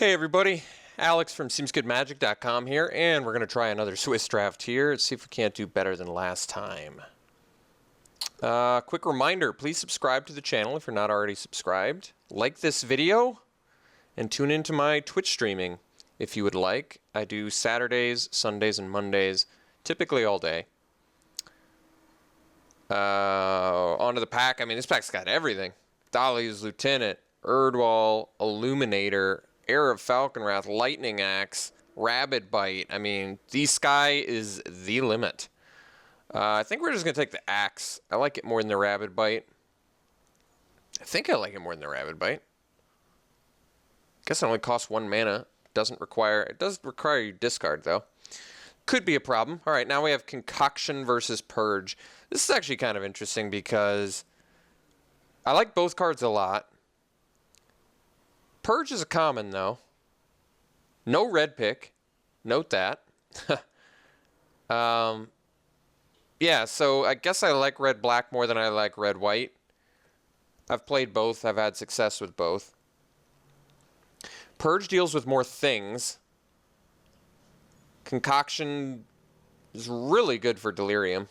Hey everybody, Alex from SeemsGoodMagic.com here, and we're going to try another Swiss draft here. Let's see if we can't do better than last time. Quick reminder, please subscribe to the channel if you're not already subscribed. Like this video, and tune into my Twitch streaming if you would like. I do Saturdays, Sundays, and Mondays, typically all day. Onto the pack. I mean, this pack's got everything. Dahlia's Lieutenant, Erdwall, Illuminator, Heir of Falconwrath, Lightning Axe, Rabid Bite. I mean, the-Sky is the limit. I think we're just going to take the Axe. I like it more than the Rabid Bite. I think I like it more than the Rabid Bite. Guess it only costs 1 mana. It does require you discard, though. Could be a problem. All right, now we have Concoction versus Purge. This is actually kind of interesting because I like both cards a lot. Purge is a common, though. No red pick. Note that. Yeah, so I guess I like red-black more than I like red-white. I've played both. I've had success with both. Purge deals with more things. Concoction is really good for delirium.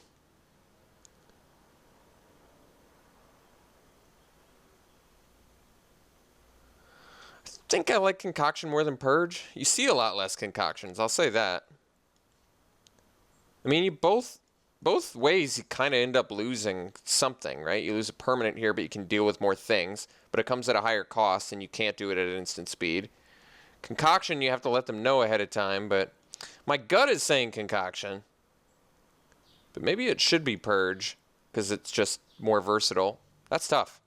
I think I like Concoction more than Purge. You see a lot less Concoctions, I'll say that. I mean, you both ways you kind of end up losing something, right? You lose a permanent here, but you can deal with more things. But it comes at a higher cost, and you can't do it at instant speed. Concoction, you have to let them know ahead of time, but my gut is saying Concoction. But maybe it should be Purge, because it's just more versatile. That's tough.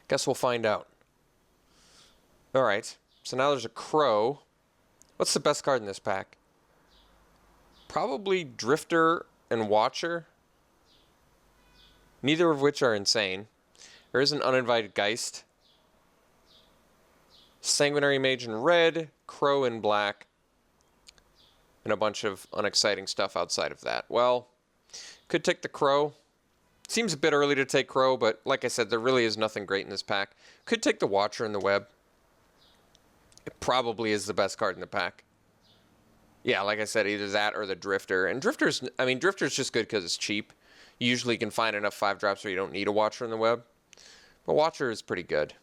Guess we'll find out. Alright, so now there's a Crow. What's the best card in this pack? Probably Drifter and Watcher. Neither of which are insane. There is an Uninvited Geist. Sanguinary Mage in red, Crow in black, and a bunch of unexciting stuff outside of that. Well, could take the Crow. Seems a bit early to take Crow, but like I said, there really is nothing great in this pack. Could take the Watcher in the web. It probably is the best card in the pack. Yeah, like I said, either that or the Drifter. And Drifter's just good because it's cheap. You usually can find enough 5-drops where you don't need a Watcher in the web. But Watcher is pretty good.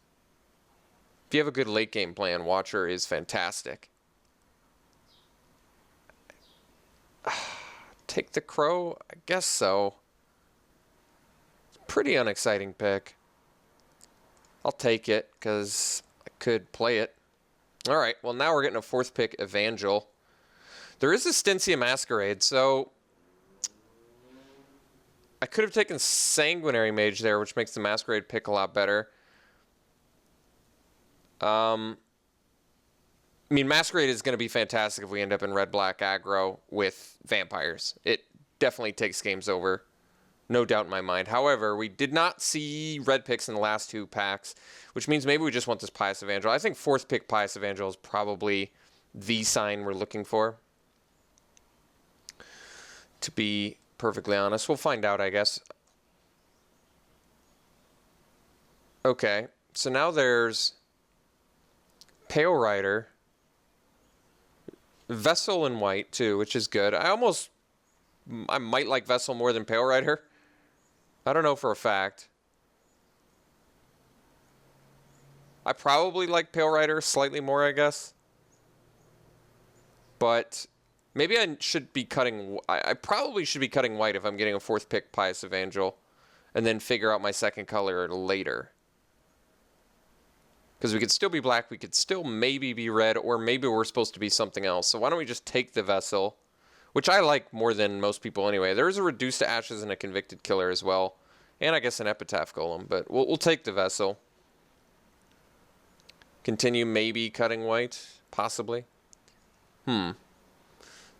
If you have a good late game plan, Watcher is fantastic. Take the Crow? I guess so. Pretty unexciting pick. I'll take it because I could play it. All right, well, now we're getting a 4th pick, Evangel. There is a Styncia Masquerade, so I could have taken Sanguinary Mage there, which makes the Masquerade pick a lot better. I mean, Masquerade is going to be fantastic if we end up in red-black aggro with vampires. It definitely takes games over. No doubt in my mind. However, we did not see red picks in the last 2 packs, which means maybe we just want this Pious Evangel. I think 4th pick Pious Evangel is probably the sign we're looking for. To be perfectly honest. We'll find out, I guess. Okay, so now there's Pale Rider. Vessel in white, too, which is good. I might like Vessel more than Pale Rider. I don't know for a fact. I probably like Pale Rider slightly more, I guess. But maybe I should be cutting... I probably should be cutting white if I'm getting a 4th pick Pious Evangel. And then figure out my second color later. Because we could still be black, we could still maybe be red, or maybe we're supposed to be something else. So why don't we just take the Vessel, which I like more than most people anyway. There is a Reduced to Ashes and a Convicted Killer as well. And I guess an Epitaph Golem, but we'll take the Vessel. Continue maybe cutting white, possibly. So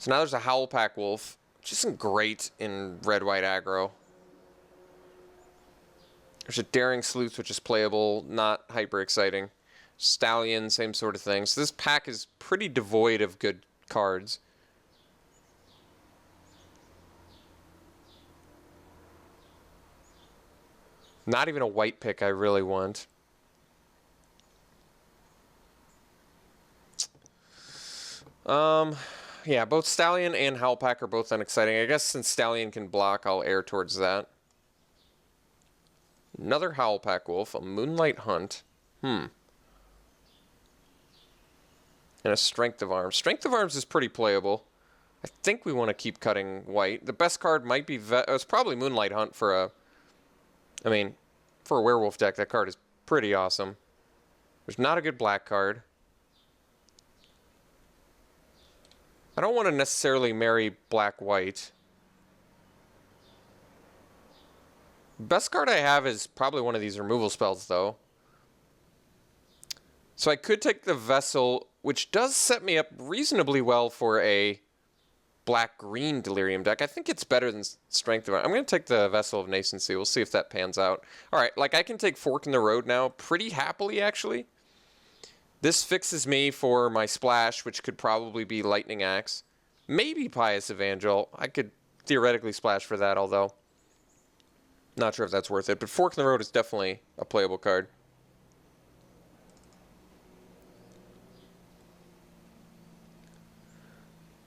now there's a Howlpack Wolf, which isn't great in red-white aggro. There's a Daring Sleuth, which is playable, not hyper exciting. Stallion, same sort of thing. So this pack is pretty devoid of good cards. Not even a white pick I really want. Yeah, both Stallion and Howlpack are both unexciting. I guess since Stallion can block, I'll err towards that. Another Howlpack Wolf, a Moonlight Hunt. And a Strength of Arms. Strength of Arms is pretty playable. I think we want to keep cutting white. The best card might be... it's probably Moonlight Hunt for a... I mean, for a werewolf deck, that card is pretty awesome. There's not a good black card. I don't want to necessarily marry black-white. Best card I have is probably one of these removal spells, though. So I could take the Vessel, which does set me up reasonably well for a black-green Delirium deck. I think it's better than Strength of Arms. I'm going to take the Vessel of Nascency. We'll see if that pans out. All right, like I can take Fork in the Road now pretty happily, actually. This fixes me for my splash, which could probably be Lightning Axe. Maybe Pious Evangel. I could theoretically splash for that, although not sure if that's worth it. But Fork in the Road is definitely a playable card.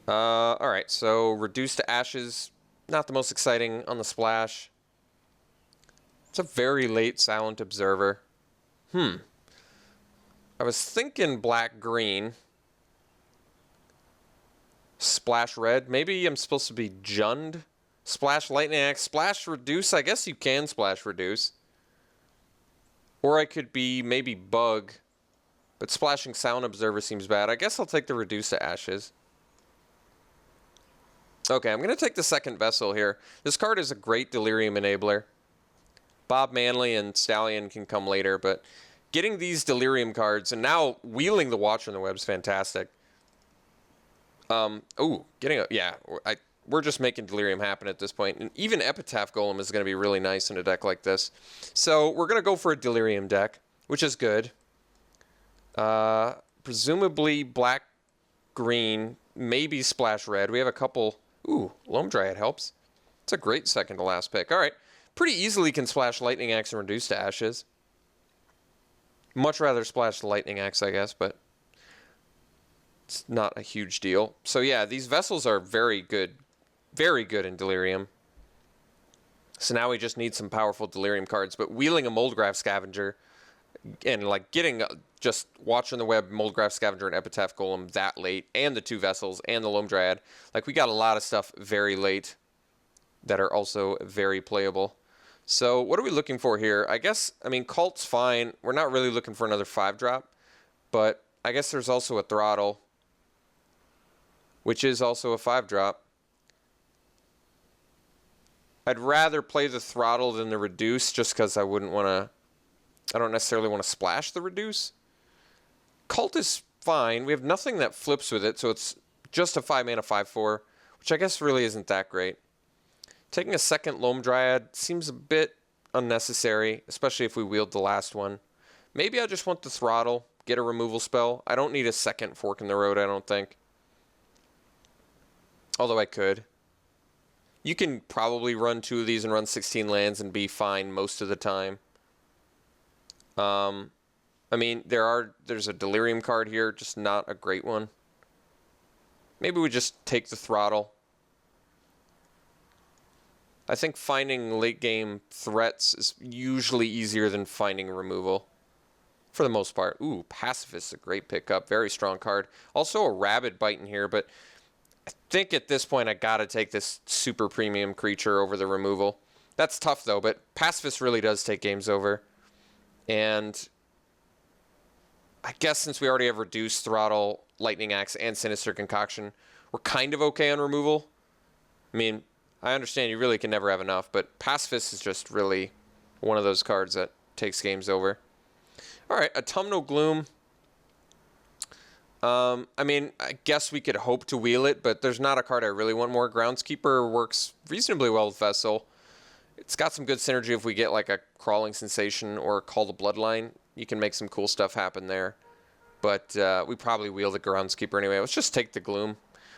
All right, so Reduce to Ashes, not the most exciting on the splash. It's a very late Silent Observer. I was thinking black-green. Splash red. Maybe I'm supposed to be Jund. Splash Lightning Axe. Splash Reduce. I guess you can Splash Reduce. Or I could be maybe Bug. But splashing Sound Observer seems bad. I guess I'll take the Reduce to Ashes. Okay, I'm going to take the second Vessel here. This card is a great Delirium enabler. Bob Manley and Stallion can come later, but... getting these Delirium cards, and now wheeling the Watcher in the Web is fantastic. We're just making Delirium happen at this point. And even Epitaph Golem is going to be really nice in a deck like this. So we're going to go for a Delirium deck, which is good. Presumably black-green, maybe Splash Red. We have a couple... Ooh, Loam Dryad helps. It's a great second to last pick. All right. Pretty easily can splash Lightning Axe and Reduce to Ashes. Much rather splash the Lightning Axe, I guess, but it's not a huge deal. So yeah, these Vessels are very good in Delirium. So now we just need some powerful Delirium cards, but wheeling a Moldgraph Scavenger and like getting just Watcher in the Web, Moldgraph Scavenger, and Epitaph Golem that late, and the two Vessels, and the Loam Dryad. Like, we got a lot of stuff very late that are also very playable. So what are we looking for here? I guess, I mean, Cult's fine. We're not really looking for another 5-drop, but I guess there's also a Throttle, which is also a 5-drop. I'd rather play the Throttle than the Reduce, just because I don't necessarily want to splash the Reduce. Cult is fine. We have nothing that flips with it, so it's just a 5-mana 5/4, which I guess really isn't that great. Taking a second Loam Dryad seems a bit unnecessary, especially if we wield the last one. Maybe I just want the Throttle, get a removal spell. I don't need a second Fork in the Road, I don't think. Although I could. You can probably run 2 of these and run 16 lands and be fine most of the time. I mean, there's a Delirium card here, just not a great one. Maybe we just take the Throttle. I think finding late game threats is usually easier than finding removal. For the most part. Ooh, Pacifist is a great pickup. Very strong card. Also a Rabid Bite in here, but I think at this point I gotta take this super premium creature over the removal. That's tough though, but Pacifist really does take games over. And I guess since we already have Reduce, Throttle, Lightning Axe, and Sinister Concoction, we're kind of okay on removal. I mean, I understand you really can never have enough, but Pacifist is just really one of those cards that takes games over. All right, Autumnal Gloom. I mean, I guess we could hope to wheel it, but there's not a card I really want more. Groundskeeper works reasonably well with Vessel. It's got some good synergy if we get like a Crawling Sensation or Call the Bloodline. You can make some cool stuff happen there. But we probably wheel the Groundskeeper anyway. Let's just take the Gloom.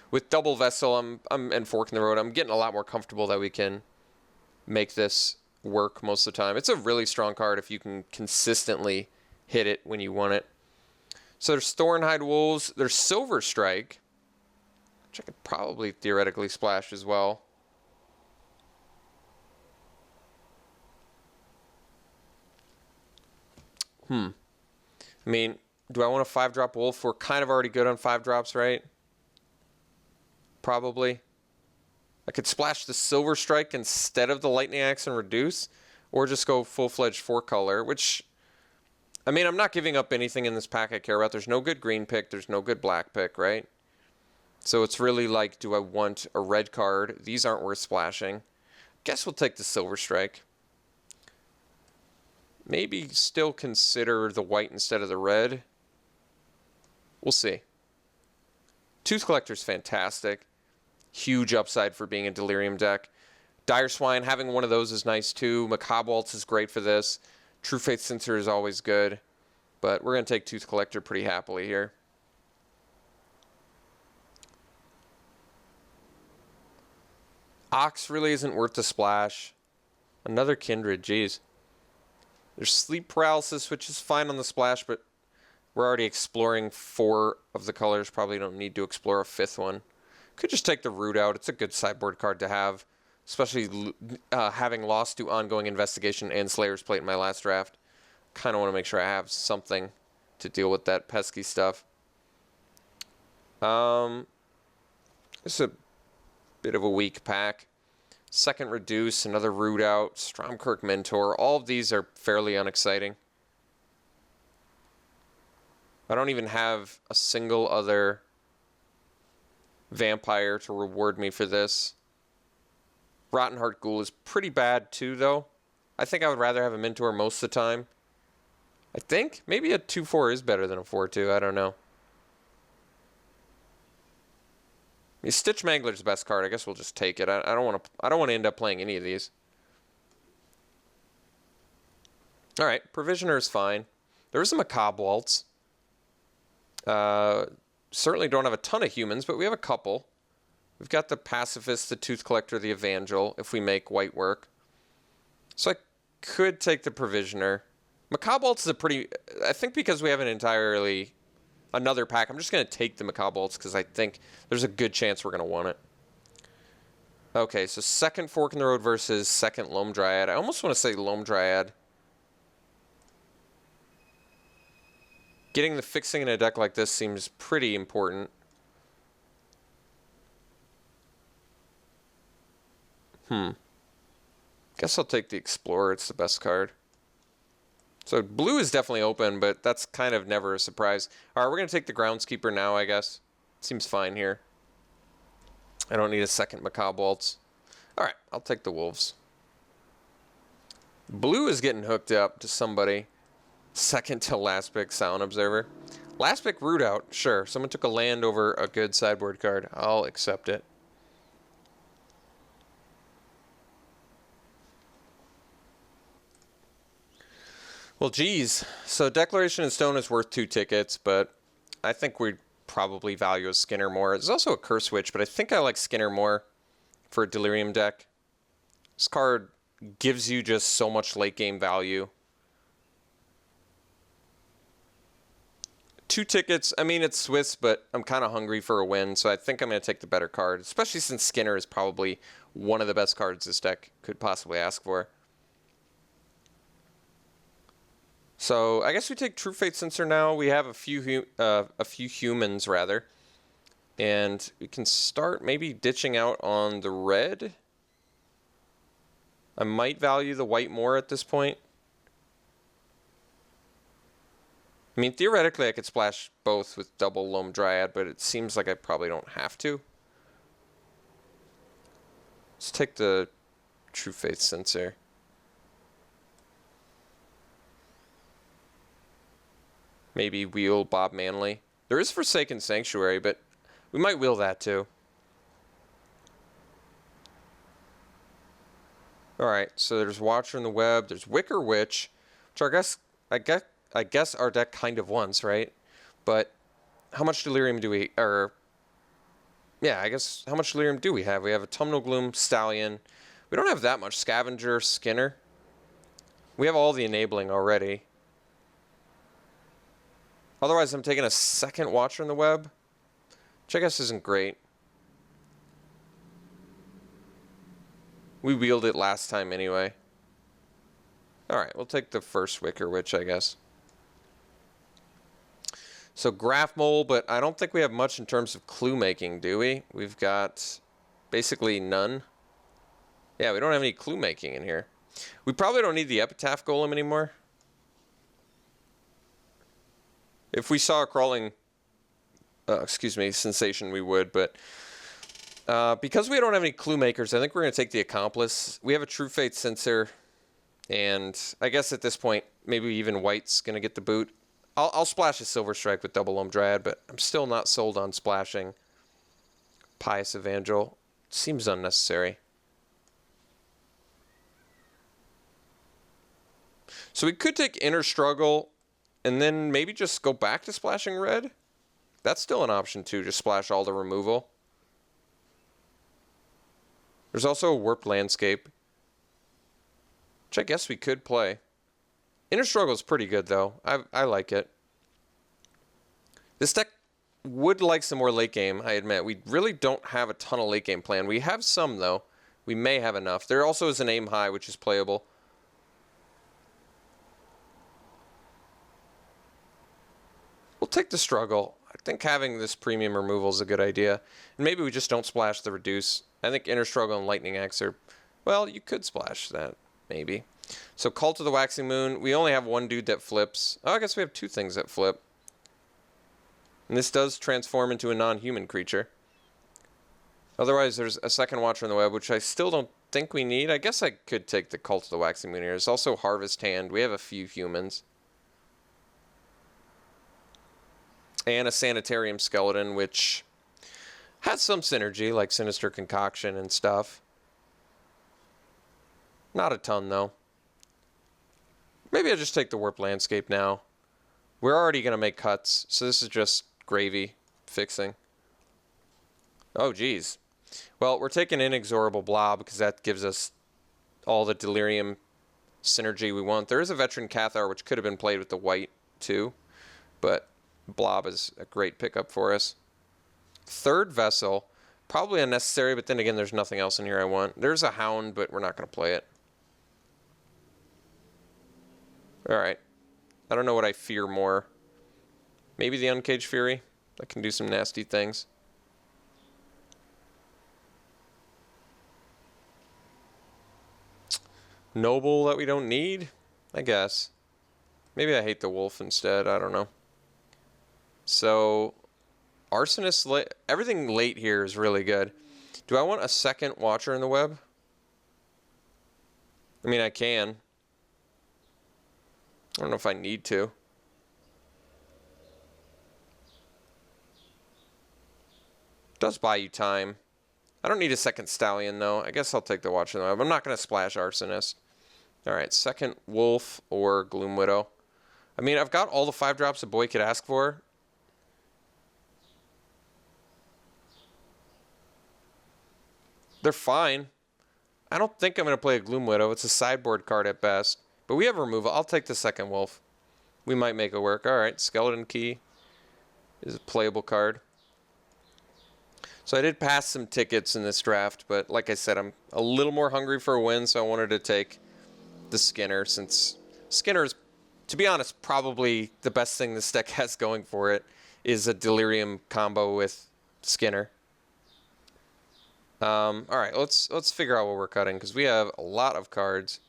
With double Vessel and Fork in the Road, I'm getting a lot more comfortable that we can make this work most of the time. It's a really strong card if you can consistently hit it when you want it. So there's Thornhide Wolves. There's Silver Strike. which I could probably theoretically splash as well. I mean, do I want a 5-drop wolf? We're kind of already good on 5 drops, right? Probably. I could splash the Silver Strike instead of the Lightning Axe and reduce, or just go full-fledged 4-color, which, I mean, I'm not giving up anything in this pack I care about. There's no good green pick. There's no good black pick, right? So it's really like, do I want a red card? These aren't worth splashing. Guess we'll take the Silver Strike. Maybe still consider the white instead of the red. We'll see. Tooth Collector's fantastic. Huge upside for being a delirium deck. Dire Swine, having one of those is nice too. Macabre Waltz is great for this. True Faith Censer is always good. But we're going to take Tooth Collector pretty happily here. Ox really isn't worth the splash. Another Kindred, geez. There's Sleep Paralysis, which is fine on the splash, but we're already exploring 4 of the colors. Probably don't need to explore a 5th one. Could just take the Root out. It's a good sideboard card to have, especially having lost to Ongoing Investigation and Slayer's Plate in my last draft. Kind of want to make sure I have something to deal with that pesky stuff. It's a bit of a weak pack. Second Reduce, another Root out, Stromkirk Mentor. All of these are fairly unexciting. I don't even have a single other vampire to reward me for this. Rotten Heart Ghoul is pretty bad too, though. I think I would rather have a Mentor most of the time. I think maybe a 2-4 is better than a 4-2. I don't know. I mean, Stitch Mangler's the best card. I guess we'll just take it. I don't want to end up playing any of these. All right, Provisioner is fine. There is a Macabre Waltz. Certainly don't have a ton of humans, but we have a couple. We've got the Pacifist, the Tooth Collector, the Evangel, if we make white work. So I could take the Provisioner. Macabre Waltz is a pretty... I think because we have an entirely... another pack, I'm just going to take the Macabre Waltz because I think there's a good chance we're going to want it. Okay, so second Fork in the Road versus second Loam Dryad. I almost want to say Loam Dryad. Getting the fixing in a deck like this seems pretty important. Guess I'll take the Explorer. It's the best card. So blue is definitely open, but that's kind of never a surprise. All right, we're going to take the Groundskeeper now, I guess. Seems fine here. I don't need a second Macabre Waltz. All right, I'll take the Wolves. Blue is getting hooked up to somebody. Second to last pick, Silent Observer. Last pick, Root out. Sure, someone took a land over a good sideboard card. I'll accept it. Well, geez. So Declaration in Stone is worth 2 tickets, but I think we'd probably value a Skinner more. There's also a Curse Witch, but I think I like Skinner more for a Delirium deck. This card gives you just so much late game value. 2 tickets. I mean, it's Swiss, but I'm kind of hungry for a win, so I think I'm going to take the better card, especially since Skinner is probably one of the best cards this deck could possibly ask for. So I guess we take True Faith Censer now. We have a few humans rather, and we can start maybe ditching out on the red. I might value the white more at this point. I mean, theoretically, I could splash both with double Loam Dryad, but it seems like I probably don't have to. Let's take the True Faith Censer. Maybe wheel Bob Manley. There is Forsaken Sanctuary, but we might wheel that too. Alright, so there's Watcher in the Web, there's Wicker Witch, which I guess our deck kind of wants, right? But how much Delirium do we... yeah, I guess how much Delirium do we have? We have Autumnal Gloom, Stallion. We don't have that much. Scavenger, Skinner. We have all the enabling already. Otherwise, I'm taking a second Watcher in the Web, which I guess isn't great. We wheeled it last time anyway. Alright, we'll take the first Wicker Witch, I guess. So Graph Mole, but I don't think we have much in terms of clue making, do we? We've got basically none. Yeah, we don't have any clue making in here. We probably don't need the Epitaph Golem anymore. If we saw a crawling, sensation, we would, but because we don't have any clue makers, I think we're going to take the Accomplice. We have a True Fate Sensor, and I guess at this point, maybe even White's going to get the boot. I'll splash a Silver Strike with Double Loam Dryad, but I'm still not sold on splashing Pious Evangel. Seems unnecessary. So we could take Inner Struggle and then maybe just go back to splashing red. That's still an option too, just splash all the removal. There's also a Warped Landscape, which I guess we could play. Inner Struggle is pretty good though. I like it. This deck would like some more late game, I admit. We really don't have a ton of late game plan. We have some though. We may have enough. There also is an Aim High, which is playable. We'll take the Struggle. I think having this premium removal is a good idea. And maybe we just don't splash the Reduce. I think Inner Struggle and Lightning Axe are... Well, you could splash that, maybe. So Cult of the Waxing Moon. We only have one dude that flips. Oh, I guess we have two things that flip. And this does transform into a non-human creature. Otherwise, there's a second Watcher on the Web, which I still don't think we need. I guess I could take the Cult of the Waxing Moon here. There's also Harvest Hand. We have a few humans. And a Sanitarium Skeleton, which has some synergy, like Sinister Concoction and stuff. Not a ton, though. Maybe I'll just take the Warped Landscape now. We're already going to make cuts, so this is just gravy fixing. Oh, geez. Well, we're taking Inexorable Blob because that gives us all the Delirium synergy we want. There is a Veteran Cathar, which could have been played with the white, too. But Blob is a great pickup for us. Third Vessel. Probably unnecessary, but then again, there's nothing else in here I want. There's a Hound, but we're not going to play it. Alright. I don't know what I fear more. Maybe the Uncaged Fury. That can do some nasty things. Noble that we don't need? I guess. Maybe I hate the Wolf instead. I don't know. So, Arsonist... Everything late here is really good. Do I want a second Watcher in the Web? I mean, I can. I don't know if I need to. It does buy you time. I don't need a second Stallion, though. I guess I'll take the Watcher in the Web. I'm not going to splash Arsonist. Alright, second Wolf or Gloom Widow. I mean, I've got all the 5-drops a boy could ask for. They're fine. I don't think I'm going to play a Gloom Widow. It's a sideboard card at best. But we have removal. I'll take the second Wolf. We might make it work. Alright, Skeleton Key is a playable card. So I did pass some tickets in this draft, but like I said, I'm a little more hungry for a win, so I wanted to take the Skinner, since Skinner is, to be honest, probably the best thing this deck has going for it, is a Delirium combo with Skinner. Alright, let's figure out what we're cutting, because we have a lot of cards.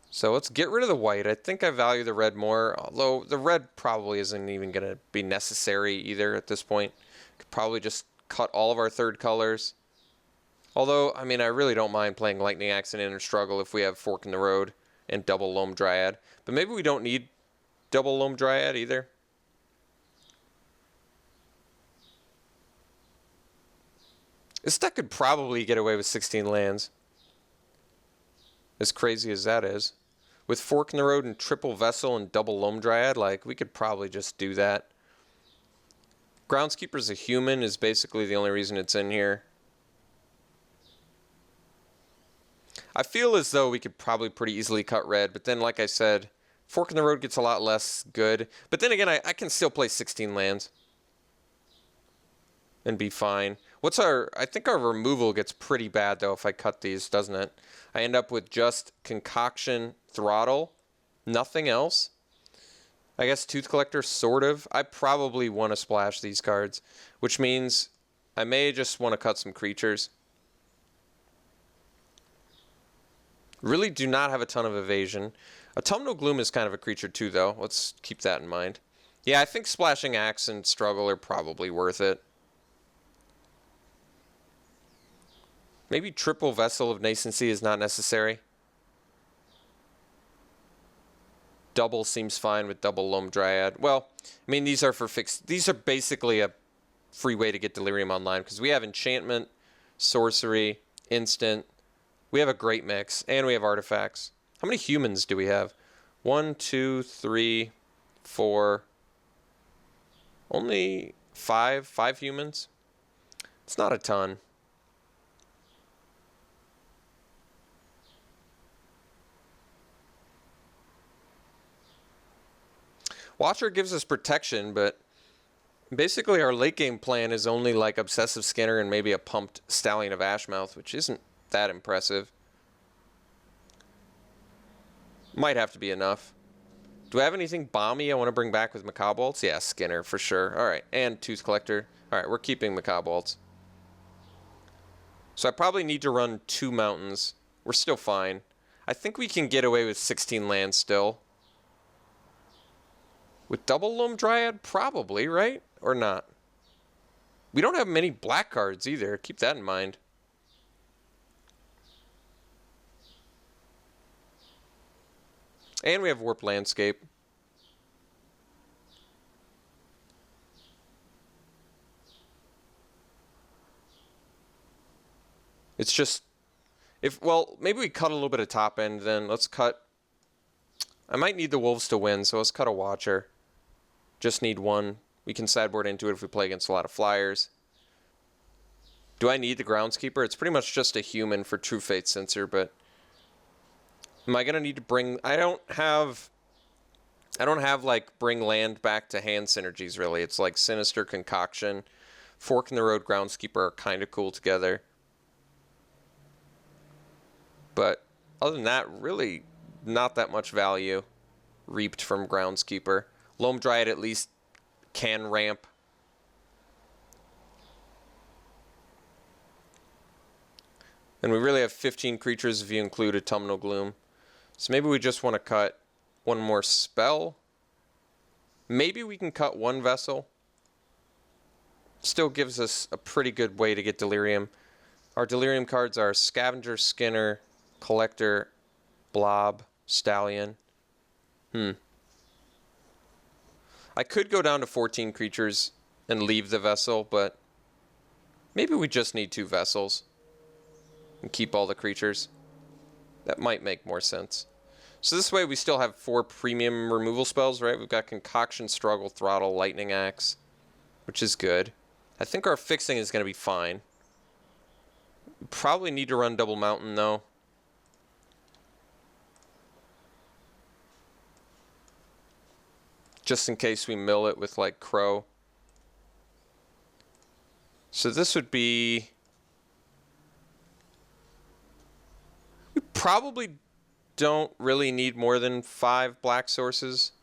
So let's get rid of the white. I think I value the red more, although the red probably isn't even going to be necessary either at this point. Could probably just cut all of our third colors. Although, I mean, I really don't mind playing Lightning Axe and Inner Struggle if we have Fork in the Road and Double Loam Dryad. But maybe we don't need Double Loam Dryad either. This deck could probably get away with 16 lands. As crazy as that is. With Fork in the Road and Triple Vessel and Double Loam Dryad, like, we could probably just do that. Groundskeeper's a human is basically the only reason it's in here. I feel as though we could probably pretty easily cut red, but then, like I said, Fork in the Road gets a lot less good. But then again, I can still play 16 lands and be fine. I think our removal gets pretty bad, though, if I cut these, doesn't it? I end up with just Concoction, Throttle, nothing else. I guess Tooth Collector, sort of. I probably want to splash these cards, which means I may just want to cut some creatures. Really do not have a ton of evasion. Autumnal Gloom is kind of a creature too, though. Let's keep that in mind. Yeah, I think Splashing Axe and Struggle are probably worth it. Maybe triple Vessel of Nascency is not necessary. Double seems fine with double Loam Dryad. Well, I mean, these are for fixed. These are basically a free way to get Delirium online because we have Enchantment, Sorcery, Instant. We have a great mix, and we have artifacts. How many humans do we have? 1, 2, 3, 4. Only 5 humans? It's not a ton. Watcher gives us protection, but basically our late game plan is only like Obsessive Skinner and maybe a pumped Stallion of Ashmouth, which isn't that impressive. Might have to be enough. Do I have anything bomby I want to bring back with Macabre Waltz? Yeah, Skinner for sure. All right, and Tooth Collector. All right, we're keeping Macabre Waltz. So I probably need to run 2 mountains. We're still fine. I think we can get away with 16 lands still. With double Loam Dryad? Probably, right? Or not? We don't have many black cards either. Keep that in mind. And we have Warp Landscape. It's just... Well, maybe we cut a little bit of top end then. Let's cut... I might need the Wolves to win, so let's cut a Watcher. Just need 1. We can sideboard into it if we play against a lot of flyers. Do I need the Groundskeeper? It's pretty much just a human for True Fate Censor, but... Am I going to need to bring... I don't have like bring land back to hand synergies really. It's like Sinister, Concoction, Fork in the Road, Groundskeeper are kind of cool together. But other than that, really not that much value reaped from Groundskeeper. Loam Dryad at least can ramp. And we really have 15 creatures if you include Autumnal Gloom. So maybe we just want to cut 1 more spell. Maybe we can cut 1 vessel. Still gives us a pretty good way to get Delirium. Our Delirium cards are Scavenger, Skinner, Collector, Blob, Stallion. I could go down to 14 creatures and leave the vessel, but maybe we just need 2 vessels and keep all the creatures. That might make more sense. So this way we still have 4 premium removal spells, right? We've got Concoction, Struggle, Throttle, Lightning Axe, which is good. I think our fixing is going to be fine. Probably need to run Double Mountain, though. Just in case we mill it with, like, Crow. So this would be... We probably don't really need more than 5 black sources.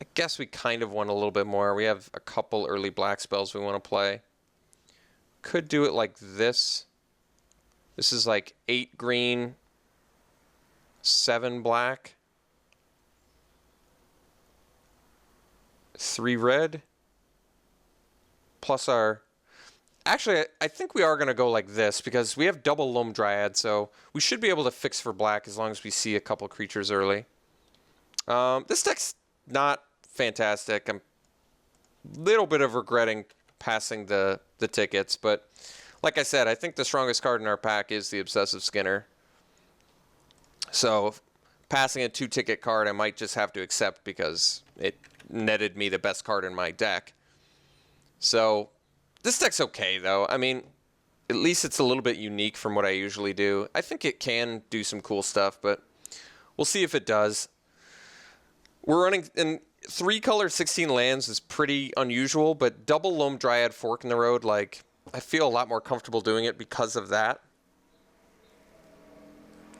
I guess we kind of want a little bit more. We have a couple early black spells we want to play. Could do it like this. This is like 8 green, 7 black, 3 red, plus our... Actually, I think we are going to go like this because we have double Loam Dryad, so we should be able to fix for black as long as we see a couple creatures early. This deck's not fantastic. I'm a little bit of regretting passing the tickets, but like I said, I think the strongest card in our pack is the Obsessive Skinner. So passing a 2-ticket card I might just have to accept because it netted me the best card in my deck. So this deck's okay, though. I mean, at least it's a little bit unique from what I usually do. I think it can do some cool stuff, but we'll see if it does. We're running... in 3-color 16 lands is pretty unusual, but double Loam Dryad, Fork in the Road, like, I feel a lot more comfortable doing it because of that.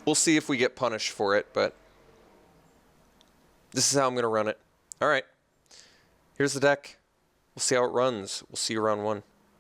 We'll see if we get punished for it, but this is how I'm going to run it. All right. Here's the deck. We'll see how it runs. We'll see you round 1.